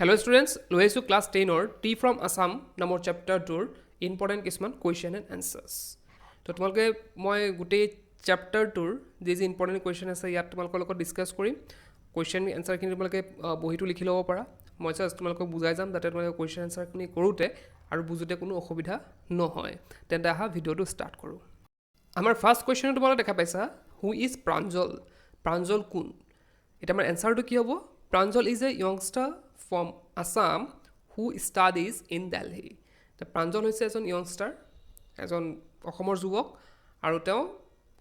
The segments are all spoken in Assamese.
Hello students, লৈ আছোঁ ক্লাছ 10 টি ফ্ৰম আছাম নামৰ চেপ্টাৰটোৰ ইম্পৰ্টেণ্ট কিছুমান কুৱেশ্যন এণ্ড এনচাৰ্ছ। তো তোমালোকে মই গোটেই চেপ্টাৰটোৰ যি ইম্পৰ্টেণ্ট কুৱেশ্যন আছে ইয়াত তোমালোকৰ লগত ডিছকাছ কৰিম। কুৱেশ্যন এনচাৰখিনি তোমালোকে বহীটো লিখি ল'ব পাৰা। মই জাষ্ট তোমালোকক বুজাই যাম যাতে তোমালোকে কুৱেশ্যন এনচাৰখিনি কৰোঁতে আৰু বুজোতে কোনো অসুবিধা নহয়। তেন্তে আহা ভিডিঅ'টো ষ্টাৰ্ট কৰোঁ। আমাৰ ফাৰ্ষ্ট কুৱেশ্যন তোমালোকে দেখা পাইছা, হু ইজ প্ৰাঞ্জল? প্ৰাঞ্জল কোন? এতিয়া আমাৰ এনচাৰটো কি হ'ব? Pranjal is a youngster from Assam who studies in Delhi. Pranjal হৈছে এজন য়ংষ্টাৰ, এজন অসমৰ যুৱক আৰু তেওঁ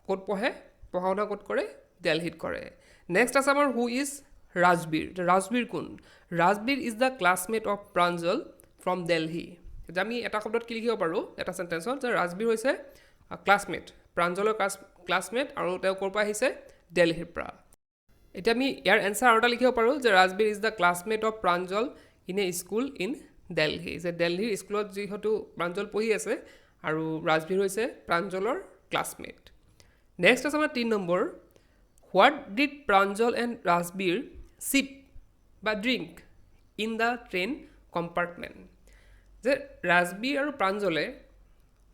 ক'ত পঢ়ে? পঢ়া শুনা ক'ত কৰে? দিল্লীত কৰে। নেক্সট আছে আমাৰ হু ইজ ৰাজবীৰ। ৰাজবীৰ কোন? Rajbir is the classmate of Pranjal from Delhi. এতিয়া আমি এটা শব্দত কি লিখিব পাৰোঁ এটা চেণ্টেঞ্চত যে ৰাজবীৰ হৈছে ক্লাছমেট, প্ৰাঞ্জলৰ ক্লাছমেট আৰু তেওঁ ক'ৰ পৰা আহিছে? দিল্লীৰ পৰা। এতিয়া আমি ইয়াৰ এনচাৰ আৰু এটা লিখিব পাৰোঁ যে Rajbir is the classmate of Pranjal in a school in Delhi. যে দিল্লীৰ স্কুলত যিহেতু প্ৰাঞ্জল পঢ়ি আছে আৰু ৰাজবীৰ হৈছে প্ৰাঞ্জলৰ ক্লাছমেট। নেক্সট আছে আমাৰ 3 number, what did Pranjal and Rajbir sip বা drink in the train compartment. যে ৰাজবীৰ আৰু প্ৰাঞ্জলে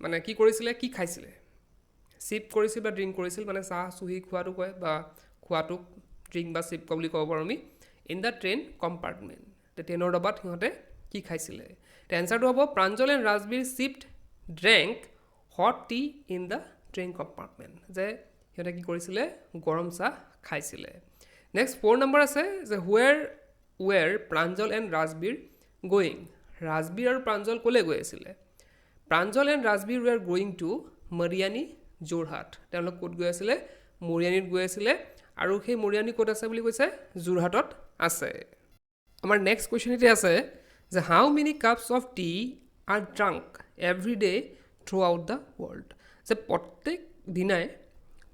মানে কি কৰিছিলে, কি খাইছিলে? চিপ কৰিছিল বা ড্ৰিংক কৰিছিল, মানে চাহ চুহি খোৱাটো কয় বা খোৱাটোক ড্ৰিংক বা চিপ বুলি ক'ব পাৰোঁ আমি। ইন দ্য ট্ৰেইন কম্পাৰ্টমেণ্ট, ট্ৰেইনৰ ডবাত সিহঁতে কি খাইছিলে? এনচাৰটো হ'ব Pranjal and Rajbir sipped drank hot tea in the train compartment. যে সিহঁতে কি কৰিছিলে? গৰম চাহ খাইছিলে। নেক্সট 4 নম্বৰ আছে যে were Pranjal and Rajbir going. Rajbir আৰু প্ৰাঞ্জল ক'লৈ গৈ আছিলে? Pranjal and Rajbir were going to Mariani, Jorhat. তেওঁলোক ক'ত গৈ আছিলে? মৰিয়ানীত গৈ আছিলে আৰু সেই মৰিয়ানী ক'ত আছে বুলি কৈছে? যোৰহাটত আছে। আমাৰ নেক্সট কুৱেশ্যন এতিয়া আছে যে how many cups of tea are drunk every day throughout the world. যে প্ৰত্যেক দিনাই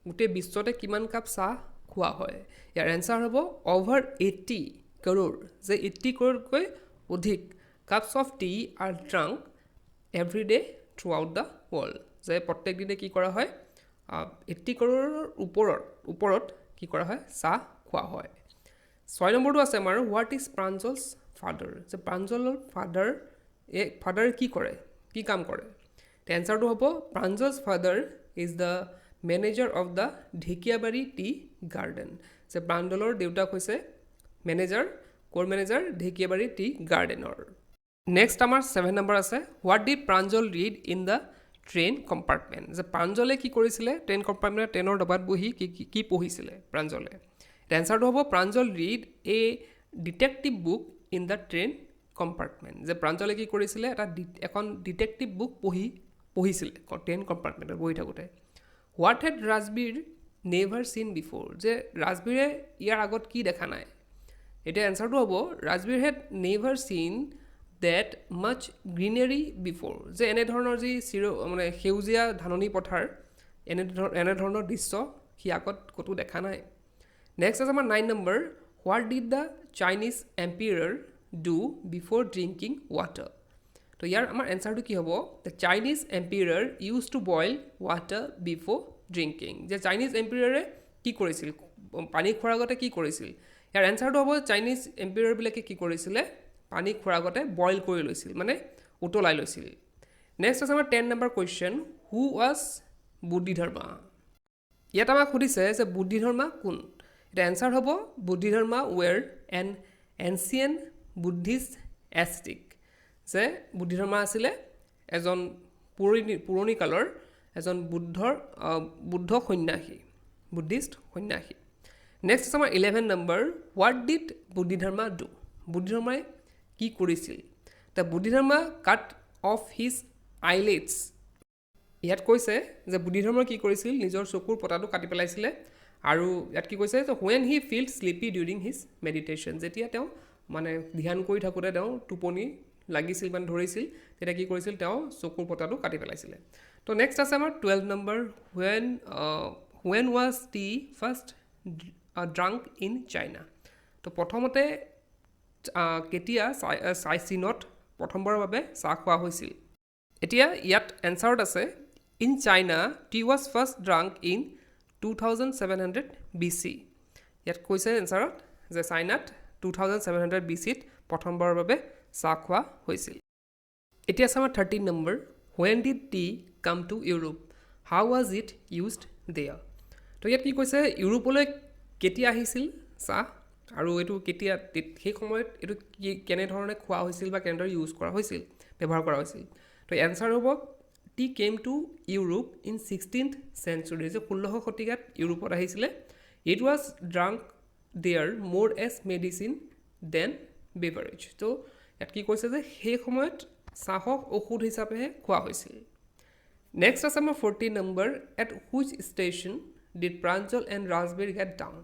গোটেই বিশ্বতে কিমান কাপ চাহ খোৱা হয়? ইয়াৰ এনচাৰ হ'ব অভাৰ 80 কৰোৰ। যে 80 কৰোৰতকৈ অধিক cups of tea are drunk every day throughout the world. যে প্ৰত্যেক দিনে কি কৰা হয়? 80 কৰোৰৰ ওপৰত কি কৰা হয়? চাহ খোৱা হয়। 6 নম্বৰটো আছে আমাৰ হোৱাট ইজ প্ৰাঞ্জলছ ফাদাৰ। যে প্ৰাঞ্জলৰ ফাদাৰ কি কৰে, কি কাম কৰে? এনচাৰটো হ'ব Pranjal's father is the manager of the Dhekiabari tea garden. যে প্ৰাঞ্জলৰ দেউতাক হৈছে মেনেজাৰ, ক'ৰ মেনেজাৰ? ঢেকীয়াবাৰী টি গাৰ্ডেনৰ। নেক্সট আমাৰ 7 নম্বৰ আছে what did Pranjal read in the train compartment. যে প্ৰাঞ্জলে কি কৰিছিলে? ট্ৰেইন কম্পাৰ্টমেণ্টত ট্ৰেইনৰ ডবাত বহি কি পঢ়িছিলে প্ৰাঞ্জলে? এনচাৰটো হ'ব Pranjal read a detective book in the train compartment. যে প্ৰাঞ্জলে কি কৰিছিলে? এখন ডিটেক্টিভ বুক পঢ়িছিলে ট্ৰেইন কম্পাৰ্টমেণ্টত বহি থাকোঁতে। What had Rajbir never seen before. যে ৰাজবীৰে ইয়াৰ আগত কি দেখা নাই? এতিয়া এনচাৰটো হ'ব ৰাজবীৰ হেড নেভাৰ চিন ডেট মাছ গ্ৰীনেৰী বিফ'ৰ। যে এনেধৰণৰ যি মানে সেউজীয়া ধাননি পথাৰ, এনেধৰণৰ দৃশ্য সি আগত ক'তো দেখা নাই। নেক্সট আছে আমাৰ 9 number what did the Chinese ampere do before drinking water. তো ইয়াৰ আমাৰ এনচাৰটো কি হ'ব? The Chinese emperor use to boil water before drinking. যে চাইনিজ এম্পিয়াৰে কি কৰিছিল? পানী খোৱাৰ আগতে কি কৰিছিল? ইয়াৰ এনচাৰটো হ'ব চাইনিজ এম্পিয়াৰবিলাকে কি কৰিছিলে? পানী খোৱাৰ আগতে বইল কৰি লৈছিল, মানে উতলাই লৈছিল। নেক্সট আছে আমাৰ 10 number question who was Bodhidharma. ইয়াত আমাক সুধিছে যে বুদ্ধিধৰ্মা কোন? এতিয়া এনচাৰ হ'ব Bodhidharma were an ancient Buddhist ascetic. যে বুদ্ধিধৰ্মা আছিলে এজন পুৰণি কালৰ এজন বুদ্ধ সন্যাসী, বুদ্ধিষ্ট সন্যাসী। নেক্সট আছে আমাৰ 11 number what did Bodhidharma do. বুদ্ধিধৰ্মাই কি কৰিছিল? The Bodhidharma cut off his eyelids. ইয়াত কৈছে যে বুদ্ধিধৰ্মাই কি কৰিছিল? নিজৰ চকুৰ পতাটো কাটি পেলাইছিলে। আৰু ইয়াত কি কৈছে যে when he field sleepy during his meditation. যেতিয়া তেওঁ মানে ধ্যান কৰি থাকোঁতে তেওঁ টোপনি লাগিছিল মানে ধৰিছিল, তেতিয়া কি কৰিছিল? তেওঁ চকুৰ পতাটো কাটি পেলাইছিলে। তো নেক্সট আছে আমাৰ 12 number when was T first drunk in China. তো প্ৰথমতে কেতিয়া চীনত প্ৰথমবাৰৰ বাবে চাহ খোৱা হৈছিল? এতিয়া ইয়াত এনচাৰত আছে in China T was first drunk in 2700 BC। ইয়াত কৈছে এনচাৰত যে চাইনাত 2700 BCত প্ৰথমবাৰৰ বাবে চাহ খোৱা হৈছিল এতিয়া আছে আমাৰ 13 number when did tea come to Europe how was it used there তো ইয়াত কি কৈছে ইউৰোপলৈ কেতিয়া আহিছিল চাহ আৰু এটো কেতিয়া সেই সময়ত এটো কেনে ধৰণে খোৱা হৈছিল বা কেনেদৰে ইউজ কৰা হৈছিল ব্যৱহাৰ কৰা হৈছিল তো এনসাৰ হ'ব tea came to Europe in 16th century যে 16 শতিকাত ইউৰোপত আহিছিল it was drunk there more as medicine than beverage তো ইয়াত কি কৈছে যে সেই সময়ত চাহক ঔষধ হিচাপে খোৱা হৈছিল নেক্সট আছে আমাৰ 14 number at which station did Pranjal and Rajbir get down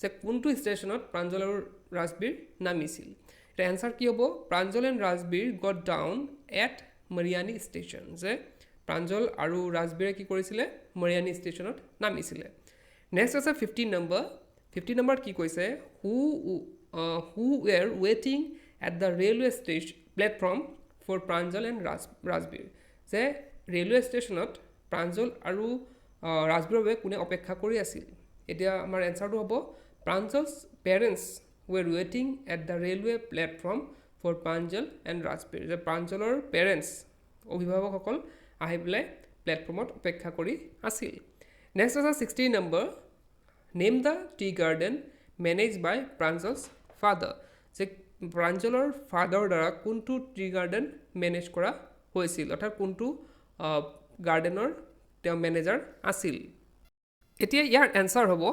যে কোনটো ষ্টেচনত প্ৰাঞ্জল আৰু ৰাজবীৰ নামিছিল এটা আনসাৰ কি হ'ব Pranjal and Rajbir got down at Mariani station যে প্ৰাঞ্জল আৰু ৰাজবীৰে কি কৰিছিলে মৰিয়ানি ষ্টেচনত নামিছিলে নেক্সট আছে 15 নম্বৰ কি কৈছে who were waiting at the railway station platform for Pranjal and Rajbir যে ৰেলৱে ষ্টেচনত প্ৰাঞ্জল আৰু ৰাজবীৰৰ বাবে কোনে অপেক্ষা কৰি আছিল এতিয়া আমাৰ এনসাৰটো হ'ব Pranjal's parents were waiting at the railway platform for Pranjal and Rajbir যে প্ৰাঞ্জলৰ পেৰেণ্টছ অভিভাৱকসকল আহি পেলাই প্লেটফৰ্মত অপেক্ষা কৰি আছিল নেক্সট আছে 16 নম্বৰ name the tea garden manage by Pranjal's father যে প্ৰাঞ্জলৰ ফাদাৰৰ দ্বাৰা কোনটো টি গাৰ্ডেন মেনেজ কৰা হৈছিল অৰ্থাৎ কোনটো গাৰ্ডেনৰ তেওঁ মেনেজাৰ আছিল এতিয়া ইয়াৰ এনসাৰ হ'ব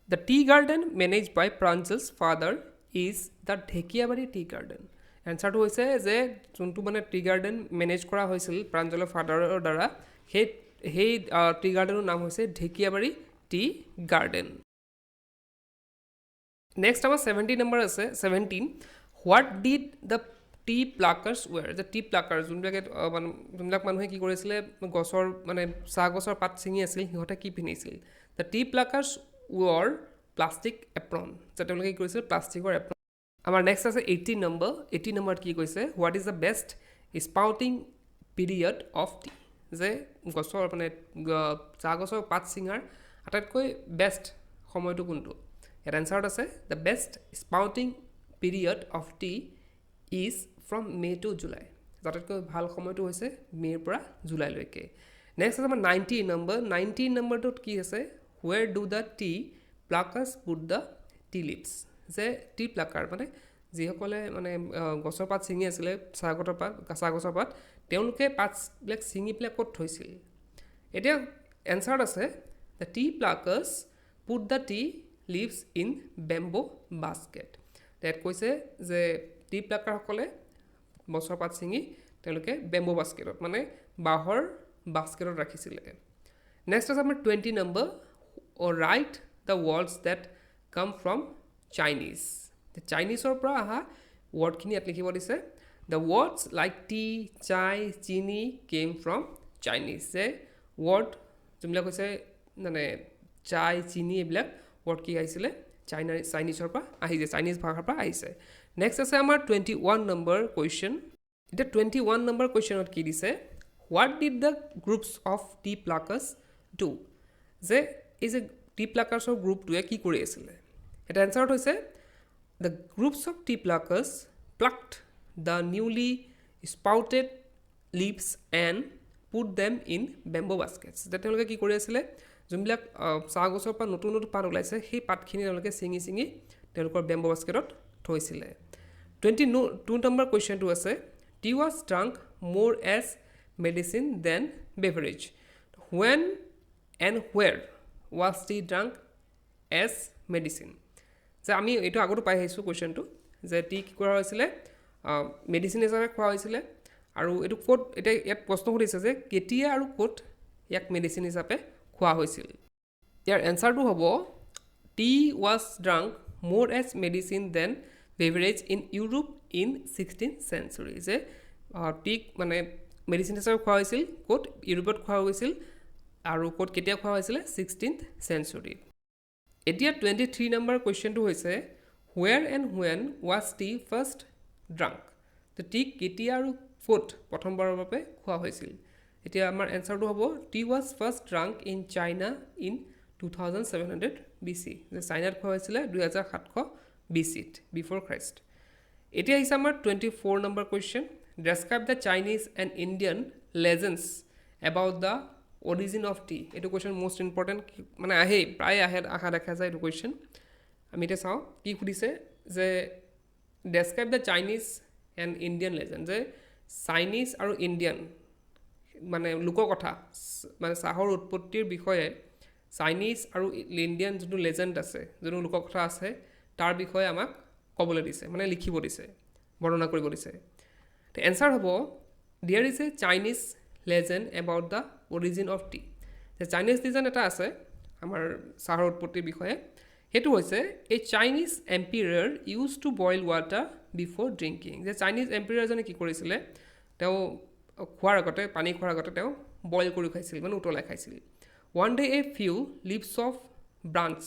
the tea garden manage by Pranjal's father is the Dhekiabari tea garden এনসাৰটো হৈছে যে যোনটো মানে টি গাৰ্ডেন মেনেজ কৰা হৈছিল প্ৰাঞ্জলৰ ফাদাৰৰ দ্বাৰা সেই টি গাৰ্ডেনৰ নাম হৈছে ঢেকিয়াবাৰী টি গাৰ্ডেন নেক্সট আমাৰ 17 নম্বৰ আছে 17 what did the tea pluckers were the tea plucker যোনবিলাক মানুহে কি কৰিছিলে গছৰ মানে চাহ গছৰ পাত ছিঙি আছিল সিহঁতে কি পিন্ধিছিল the tea pluckers ৱেৰ plastic apron যে তেওঁলোকে কি কৰিছিল প্লাষ্টিকৰ এপ্ৰন আমাৰ নেক্সট আছে 18 নম্বৰত কি কৈছে what is the best sprouting period of tea যে গছৰ মানে চাহ গছৰ পাত ছিঙাৰ আটাইতকৈ বেষ্ট সময়টো কোনটো ইয়াৰ এনসাৰত আছে the best sprouting period of tea is from May to July আটাইতকৈ ভাল সময়টো হৈছে মে'ৰ পৰা জুলাইলৈকে নেক্সট আছে আমাৰ 19 নম্বৰটোত কি আছে where do the tea pluckers put the tea leaves যে টি প্লাকাৰ মানে যিসকলে মানে গছৰ পাত ছিঙি আছিলে চাহ গছৰ পাত তেওঁলোকে পাতবিলাক ছিঙি পেলাই ক'ত থৈছিল এতিয়া এনসাৰত আছে the tea pluckers put the tea leaves in bamboo basket তাত কৈছে যে টি প্লাকাৰসকলে গছৰ পাত ছিঙি তেওঁলোকে বেম্বো বাস্কেটত মানে বাঁহৰ বাস্কেটত ৰাখিছিলে নেক্সট আছে আমাৰ 20 নম্বৰ write the words that come from Chinese চাইনিজৰ পৰা অহা ৱৰ্ডখিনি ইয়াত লিখিব দিছে দ্য ৱৰ্ডছ লাইক টি চাই চিনি কেম ফ্ৰম চাইনিজ যে ৱৰ্ড যোনবিলাক হৈছে মানে চাই চিনি এইবিলাক ৱৰ্ড কি আহিছিলে চাইনিজৰ পৰা আহিছে চাইনিজ ভাষাৰ পৰা আহিছে নেক্সট আছে আমাৰ 21 নম্বৰ কুৱেশ্যন এতিয়া 21 নম্বৰ কুৱেশ্যনত কি দিছে what did the groups of tea pluckers do যে এই যে টি প্লাকাৰ্ছৰ গ্ৰুপটোৱে কি কৰি আছিলে এটা এনসাৰত হৈছে the groups of tea pluckers plucked the newly sprouted leaves and put them in bamboo baskets যে তেওঁলোকে কি কৰি আছিলে যোনবিলাক চাহ গছৰ পৰা নতুন পাত ওলাইছে সেই পাতখিনি তেওঁলোকে ছিঙি তেওঁলোকৰ বেম্বো বাস্কেটত থৈছিলে 22 নম্বৰ কুৱেশ্যনটো আছে tea was drunk more as medicine than beverage when and where was tea drunk as medicine যে আমি এইটো আগতো পাই আহিছোঁ কুৱেশ্যনটো যে টি কি কৰা হৈছিলে মেডিচিন হিচাপে খোৱা হৈছিলে আৰু এইটো ক'ত এতিয়া ইয়াত প্ৰশ্ন সুধিছে যে কেতিয়া আৰু ক'ত ইয়াক মেডিচিন হিচাপে খোৱা হৈছিল ইয়াৰ এনসাৰটো হ'ব tea was drunk more as medicine than beverage in Europe in 16th century যে টিক মানে মেডিচিন হিচাপে খোৱা হৈছিল ক'ত ইউৰোপত খোৱা হৈছিল আৰু ক'ত কেতিয়া খোৱা হৈছিলে 16th century এতিয়া 23 নম্বৰ কুৱেশ্যনটো হৈছে where and when was T first drunk তো টি কেতিয়া আৰু ক'ত প্ৰথমবাৰৰ বাবে খোৱা হৈছিল এতিয়া আমাৰ এনসাৰটো হ'ব tea was first drunk in China in 2700 BC যে চাইনাত খোৱা হৈছিলে 2700 BC বিফৰ খ্ৰাইষ্ট এতিয়া আহিছে আমাৰ 24 number question describe the Chinese and Indian legends about the origin of T এইটো কুৱেশ্যন মষ্ট ইম্পৰ্টেণ্ট মানে আহেই প্ৰায় আহা দেখা যায় এইটো কুৱেশ্যন আমি এতিয়া চাওঁ কি সুধিছে যে describe the Chinese and Indian legend যে চাইনিজ আৰু ইণ্ডিয়ান মানে লোককথা মানে চাহৰ উৎপত্তিৰ বিষয়ে চাইনিজ আৰু ইণ্ডিয়ান যোনটো লেজেণ্ড আছে যোনটো লোককথা আছে তাৰ বিষয়ে আমাক ক'বলৈ দিছে মানে লিখিব দিছে বৰ্ণনা কৰিব দিছে তো এনচাৰ হ'ব there is a Chinese legend about the origin of tea যে চাইনিজ লেজেণ্ড এটা আছে আমাৰ চাহৰ উৎপত্তিৰ বিষয়ে সেইটো হৈছে এই Chinese emperor use to boil water before drinking যে চাইনিজ এম্পিয়াৰজনে কি কৰিছিলে তেওঁ খোৱাৰ আগতে পানী খোৱাৰ আগতে তেওঁ বইল কৰি খাইছিল মানে উতলাই খাইছিল one day a few leaves of branch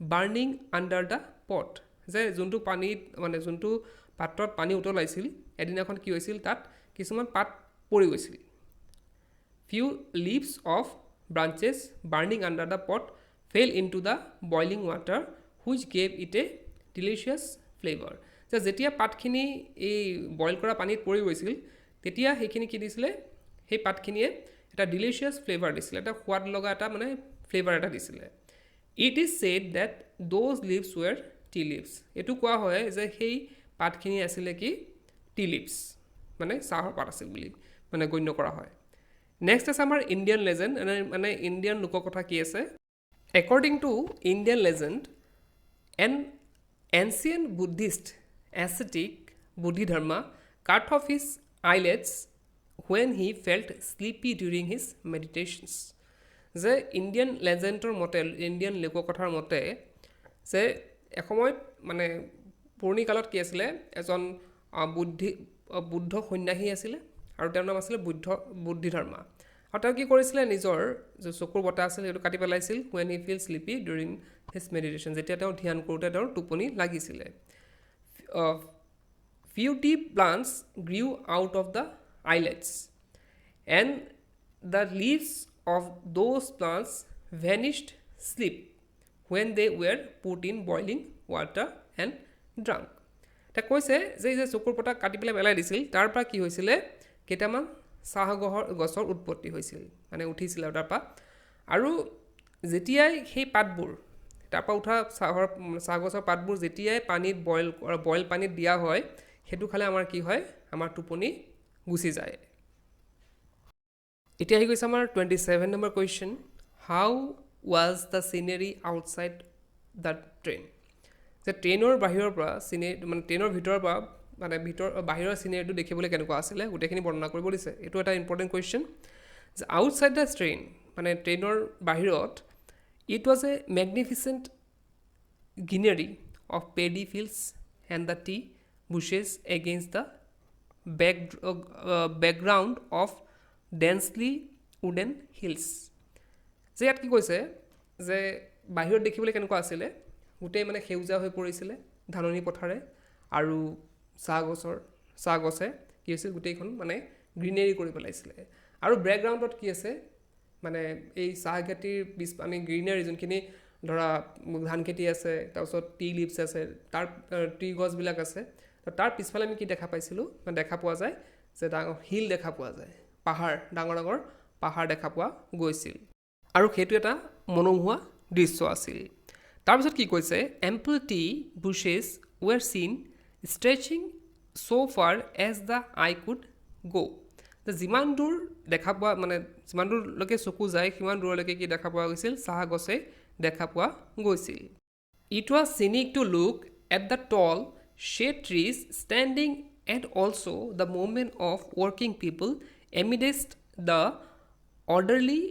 burning under the পট যে যোনটো পানীত মানে যোনটো পাত্ৰত পানী উতলাইছিল এদিনাখন কি হৈছিল তাত কিছুমান পাত পৰি গৈছিল few leaves of branches burning under the pot fell into the boiling water which gave it a delicious flavor যে যেতিয়া পাতখিনি এই বইল কৰা পানীত পৰি গৈছিল তেতিয়া সেইখিনি কি দিছিলে সেই পাতখিনিয়ে এটা ডিলিচিয়াছ ফ্লেভাৰ দিছিলে এটা সোৱাদ লগা এটা মানে ফ্লেভাৰ এটা দিছিলে it is said that those leaves were tea leaves এইটো কোৱা হয় যে সেই পাতখিনি আছিলে কি টি লিভছ মানে চাহৰ পাত আছিল বুলি মানে গণ্য কৰা হয় নেক্সট আছে আমাৰ ইণ্ডিয়ান লেজেণ্ড মানে ইণ্ডিয়ান লোককথা কি আছে according to Indian legend an ancient Buddhist ascetic Bodhidharma cut off his eyelids when he felt sleepy during his meditations যে ইণ্ডিয়ান লেজেণ্ডৰ মতে ইণ্ডিয়ান লোককথাৰ মতে যে এসময়ত মানে পুৰণি কালত কি আছিলে এজন বুদ্ধ সন্যাসী আছিলে আৰু তেওঁৰ নাম আছিলে বুদ্ধি ধৰ্মা আৰু তেওঁ কি কৰিছিলে নিজৰ যে চকুৰ বতা আছিল সেইটো কাটি পেলাইছিল when he felt sleepy during his meditation যেতিয়া তেওঁ ধ্যান কৰোঁতে তেওঁৰ টোপনি লাগিছিলে few deep plants grew out of the islets and the leaves of those plants vanished sleep when they were put in boiling water and drunk এটা কৈছে যে এই যে চকুৰ পতা কাটি পেলাই দিছিল তাৰ পৰা কি হৈছিলে কেইটামান চাহ গছৰ উৎপত্তি হৈছিল মানে উঠিছিল তাৰপৰা আৰু যেতিয়াই সেই পাতবোৰ তাৰপৰা উঠা চাহ গছৰ পাতবোৰ যেতিয়াই পানীত বইল পানীত দিয়া হয় সেইটো খালে আমাৰ কি হয় আমাৰ টোপনি গুচি যায় এতিয়া আহি গৈছে আমাৰ 27 number question how was the scenery outside the train যে ট্ৰেইনৰ বাহিৰৰ পৰা মানে ট্ৰেইনৰ ভিতৰৰ পৰা মানে বাহিৰৰ চিনেৰীটো দেখিবলৈ কেনেকুৱা আছিলে গোটেইখিনি বৰ্ণনা কৰিব দিছে এইটো এটা ইম্পৰ্টেণ্ট কুৱেশ্যন যে আউটছাইড দ্য ট্ৰেইন মানে ট্ৰেইনৰ বাহিৰত it was a magnificent greenery of paddy fields and the tea bushes against the background of densely wooden hills যে ইয়াত কি কৈছে যে বাহিৰত দেখিবলৈ কেনেকুৱা আছিলে গোটেই মানে সেউজীয়া হৈ পৰিছিলে ধাননি পথাৰে আৰু চাহ গছে কি হৈছিল গোটেইখন মানে গ্ৰীনেৰী কৰি পেলাইছিলে আৰু বেকগ্ৰাউণ্ডত কি আছে মানে এই চাহ খেতিৰ আমি গ্ৰীনাৰী যোনখিনি ধৰা ধান খেতি আছে তাৰপিছত টি লিভছ আছে তাৰ টি গছবিলাক আছে তো তাৰ পিছফালে আমি কি দেখা পাইছিলোঁ মানে দেখা পোৱা যায় যে ডাঙৰ হিল দেখা পোৱা যায় পাহাৰ ডাঙৰ ডাঙৰ পাহাৰ দেখা পোৱা গৈছিল আৰু সেইটো এটা মনোমোহা দৃশ্য আছিল তাৰপিছত কি কৈছে ample T bushes were seen stretching so' far as the eye could go' যিমান দূৰ দেখা পোৱা মানে যিমান দূৰলৈকে চকু যায় সিমান দূৰলৈকে কি দেখা পোৱা গৈছিল চাহ গছে দেখা পোৱা গৈছিল it was scenic to look at the tall shade trees standing and also the movement of working people amidst the orderly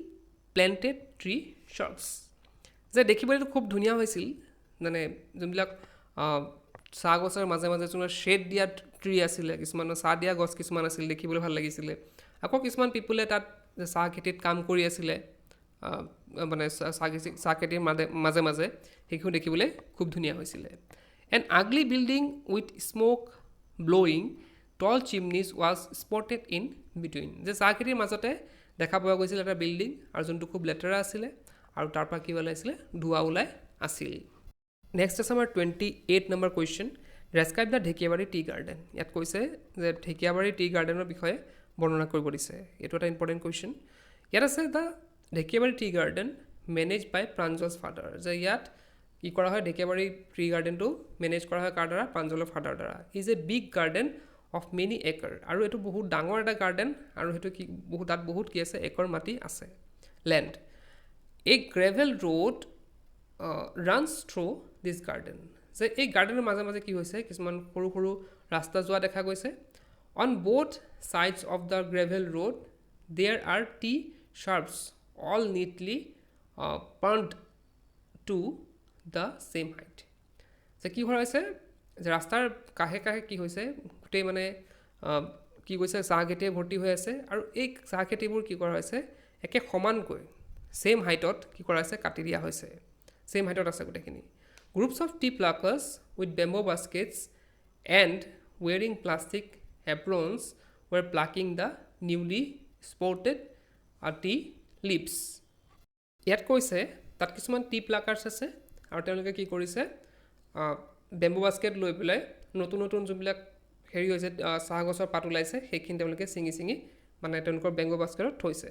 planted tree shrubs যে দেখিবলৈ খুব ধুনীয়া হৈছিল মানে যোনবিলাক চাহ গছৰ মাজে মাজে যোনবিলাক শ্বেড দিয়া ট্ৰী আছিলে কিছুমান চাহ দিয়া গছ কিছুমান আছিল দেখিবলৈ ভাল লাগিছিলে আকৌ কিছুমান পিপুলে তাত চাহ খেতিত কাম কৰি আছিলে মানে চাহ খেতিৰ মাজে মাজে সেইখিনি দেখিবলৈ খুব ধুনীয়া হৈছিলে An ugly building with smoke blowing tall chimneys was spotted in between যে চাহ খেতিৰ মাজতে দেখা পোৱা গৈছিল এটা বিল্ডিং আৰু যোনটো খুব লেতেৰা আছিলে আৰু তাৰ পৰা কি ওলাইছিলে ধোঁৱা ওলাই আছিল নেক্সট আছে আমাৰ 28 number question describe the Dhekiabari tea garden ইয়াত কৈছে যে ঢেকীয়াবাৰী টি গাৰ্ডেনৰ বিষয়ে বৰ্ণনা কৰিব দিছে এইটো এটা ইম্পৰ্টেণ্ট কুৱেশ্যন ইয়াত আছে the Dhekiabari tea garden manage by Pranjal's father যে ইয়াত কি কৰা হয় ঢেকীয়াবাৰী টি গাৰ্ডেনটো মেনেজ কৰা হয় কাৰ দ্বাৰা প্ৰাঞ্জলৰ ফাদাৰ দ্বাৰা is a big garden of many acre আৰু এইটো বহুত ডাঙৰ এটা গাৰ্ডেন আৰু সেইটো কি বহুত তাত বহুত কি আছে একৰ মাটি আছে লেণ্ড এ গ্ৰেভেল ৰোড ৰানছ থ্ৰু দিছ গাৰ্ডেন যে এই গাৰ্ডেনৰ মাজে মাজে কি হৈছে কিছুমান সৰু সৰু ৰাস্তা যোৱা দেখা গৈছে on both sides of the gravel road there are tea shrubs all neatly pruned to the same height যে কি কৰা হৈছে যে ৰাস্তাৰ কাষে কাষে কি হৈছে গোটেই মানে কি কৈছে চাহ খেতিয়ে ভৰ্তি হৈ আছে আৰু এই চাহ খেতিবোৰ কি কৰা হৈছে একে সমানকৈ ছেম হাইটত কি কৰা হৈছে কাটি দিয়া হৈছে ছেম হাইটত আছে গোটেইখিনি groups of tea pluckers with bamboo baskets and wearing plastic aprons were plucking the newly sprouted tea leaves ইয়াত কৈছে তাত কিছুমান টি প্লাকাৰ্ছ আছে আৰু তেওঁলোকে কি কৰিছে বেম্বো বাস্কেট লৈ পেলাই নতুন নতুন যোনবিলাক হেৰি হৈছে চাহ গছৰ পাত ওলাইছে সেইখিনি তেওঁলোকে ছিঙি ছিঙি মানে তেওঁলোকৰ বেম্বো বাস্কেটত থৈছে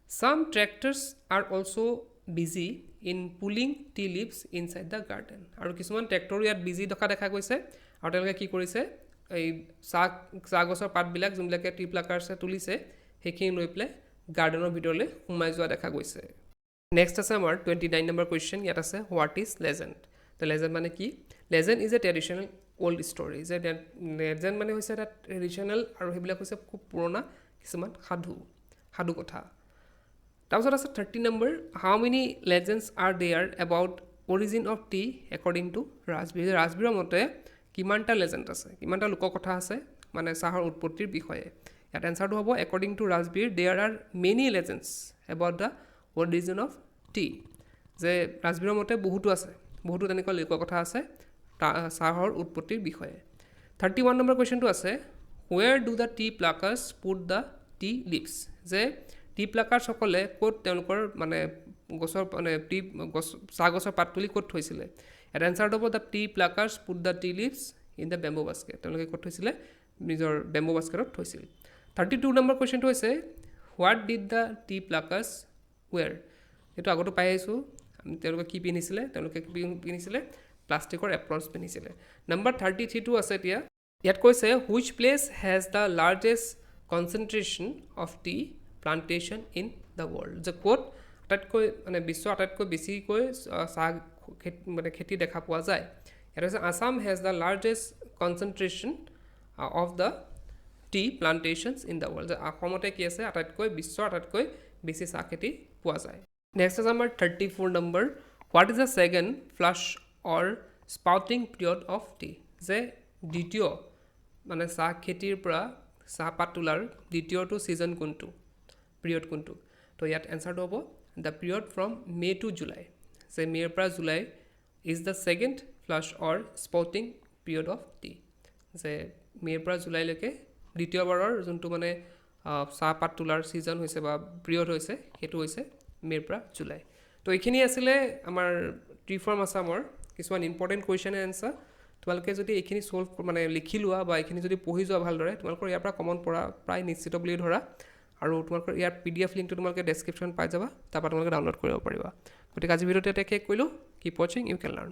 Some tractors are also busy in pulling tea leaves inside the garden. আৰু কিছুমান ট্ৰেক্টৰো ইয়াত বিজি দেখা গৈছে আৰু তেওঁলোকে কি কৰিছে এই চাহ গছৰ পাতবিলাক যোনবিলাকে টি প্লাকাৰ্ছে তুলিছে সেইখিনি লৈ পেলাই গাৰ্ডেনৰ ভিতৰলৈ সোমাই যোৱা দেখা গৈছে নেক্সট আছে আমাৰ 29 নম্বৰ কুৱেশ্যন ইয়াত আছে what is legend the legend মানে কি legend is a traditional old story যে লেজেণ্ড মানে হৈছে এটা ট্ৰেডিশ্যনেল আৰু সেইবিলাক হৈছে খুব পুৰণা কিছুমান সাধু কথা তাৰপিছত আছে 30 number how many legends are there about origin of tea according to Rajbir ৰাজবীৰৰ মতে কিমানটা লেজেণ্ড আছে কিমানটা লোককথা আছে মানে চাহৰ উৎপত্তিৰ বিষয়ে ইয়াত এনচাৰটো হ'ব according to Rajbir there are many legends about the origin of tea যে ৰাজবীৰৰ মতে বহুতো তেনেকুৱা লোককথা আছে চাহৰ উৎপত্তিৰ বিষয়ে 31 নম্বৰ কুৱেশ্যনটো আছে where do the tea pluckers put the tea leaves যে টি প্লাকাৰ্ছসকলে ক'ত তেওঁলোকৰ মানে গছৰ মানে টি গছ চাহ গছৰ পাত তুলি ক'ত থৈছিলে ইয়াত এনচাৰটো হ'ব the tea pluckers put the tea leaves in the bamboo basket তেওঁলোকে ক'ত থৈছিলে নিজৰ বেম্বো বাস্কেটত থৈছিল 32 নম্বৰ কুৱেশ্যনটো হৈছে what did the tea pluckers ৱেৰ এইটো আগতো পাই আহিছোঁ তেওঁলোকে কি পিন্ধিছিলে তেওঁলোকে কি পিন্ধিছিলে প্লাষ্টিকৰ এপ্ৰনছ পিন্ধিছিলে নম্বৰ 33টো আছে এতিয়া ইয়াত কৈছে which place has the largest concentration of tea plantation in the world যে ক'ত আটাইতকৈ মানে বিশ্বৰ আটাইতকৈ বেছিকৈ চাহ মানে খেতি দেখা পোৱা যায় ইয়াত হৈছে Assam has the largest concentration of the tea plantations in the world যে অসমতে কি আছে বিশ্বৰ আটাইতকৈ বেছি চাহ খেতি পোৱা যায় নেক্সট আছে আমাৰ 34 number what is the second flush or sprouting period of tea যে দ্বিতীয় মানে চাহ খেতিৰ পৰা চাহপাত তোলাৰ দ্বিতীয়টো ছিজন কোনটো পিৰিয়ড কোনটো তো ইয়াত এনচাৰটো হ'ব the period from May to July যে মে'ৰ পৰা July is the second flush or sprouting period of tea যে মে'ৰ পৰা জুলাইলৈকে দ্বিতীয়বাৰৰ যোনটো মানে চাহপাত তোলাৰ ছিজন হৈছে বা পিৰিয়ড হৈছে সেইটো হৈছে মে'ৰ পৰা জুলাই তো এইখিনি আছিলে আমাৰ টি ফ্ৰম আছামৰ কিছুমান ইম্পৰ্টেণ্ট কুৱেশ্যন এণ্ড এনচাৰ তোমালোকে যদি এইখিনি ছল্ভ মানে লিখি লোৱা বা এইখিনি যদি পঢ়ি যোৱা ভালদৰে তোমালোকৰ ইয়াৰ পৰা কমন পৰা প্ৰায় নিশ্চিত বুলি ধৰা আৰু তোমালোকৰ ইয়াৰ PDF লিংকটো তোমালোকে ডেছক্ৰিপশ্যন পাই যাবা তাৰপৰা তোমালোকে ডাউনলোড কৰিব পাৰিবা গতিকে আজি ভিডিঅ'টো এতিয়া শেষ কৰিলোঁ কিপ ৱাচিং ইউ কেন লাৰ্ণ